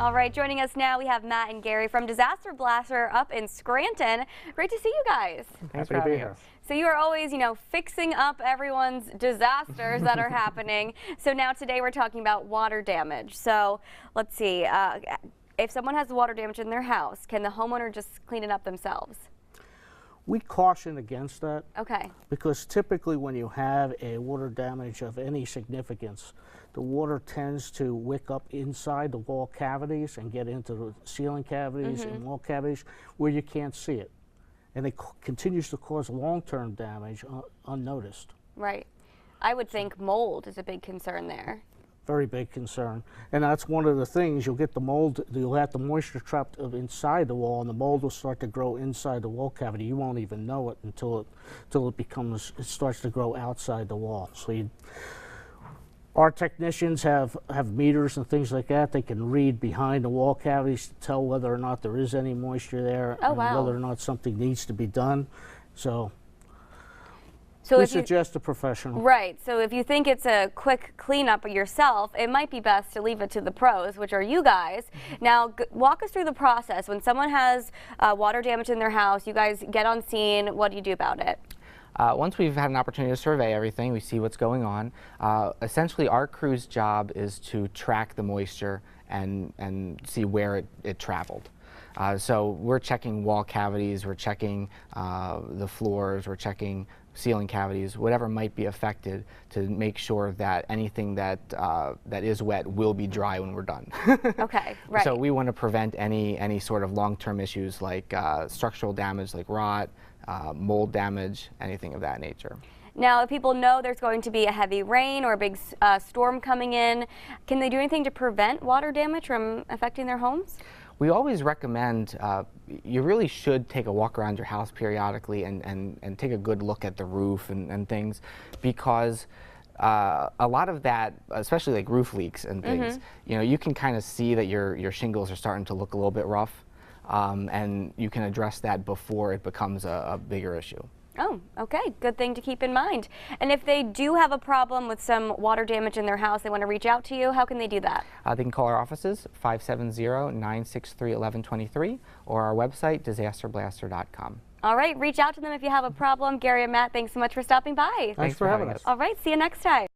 All right, joining us now, we have Matt and Gary from Disaster Blaster up in Scranton. Great to see you guys. Thanks for having us. So you are always, fixing up everyone's disasters that are happening. So now today we're talking about water damage. So let's see, if someone has water damage in their house, can the homeowner just clean it up themselves? We caution against that. Okay. Because typically when you have a water damage of any significance, the water tends to wick up inside the wall cavities and get into the ceiling cavities and wall cavities where you can't see it. And it continues to cause long-term damage unnoticed. Right. I would think mold is a big concern there. Very big concern. And that's one of the things, you'll get the mold, you'll have the moisture trapped inside the wall, and the mold will start to grow inside the wall cavity. You won't even know it until it starts to grow outside the wall. So our technicians have meters and things like that. They can read behind the wall cavities to tell whether or not there is any moisture there and whether or not something needs to be done. So we suggest a professional. Right. So if you think it's a quick cleanup yourself, it might be best to leave it to the pros, which are you guys. Now, walk us through the process. When someone has water damage in their house, you guys get on scene. What do you do about it? Once we've had an opportunity to survey everything, we see what's going on. Essentially, our crew's job is to track the moisture and see where it traveled. So we're checking wall cavities, we're checking the floors, we're checking ceiling cavities, whatever might be affected, to make sure that anything that is wet will be dry when we're done. Okay, right. So we want to prevent any sort of long-term issues like structural damage like rot, mold damage, anything of that nature. Now, if people know there's going to be a heavy rain or a big storm coming in, can they do anything to prevent water damage from affecting their homes? We always recommend you really should take a walk around your house periodically and take a good look at the roof and things, because a lot of that, especially like roof leaks and things, you can kind of see that your shingles are starting to look a little bit rough, and you can address that before it becomes a bigger issue. Oh, okay. Good thing to keep in mind. And if they do have a problem with some water damage in their house, they want to reach out to you, how can they do that? They can call our offices, 570-963-1123, or our website, disasterblaster.com. All right, reach out to them if you have a problem. Gary and Matt, thanks so much for stopping by. Thanks for having us. All right, see you next time.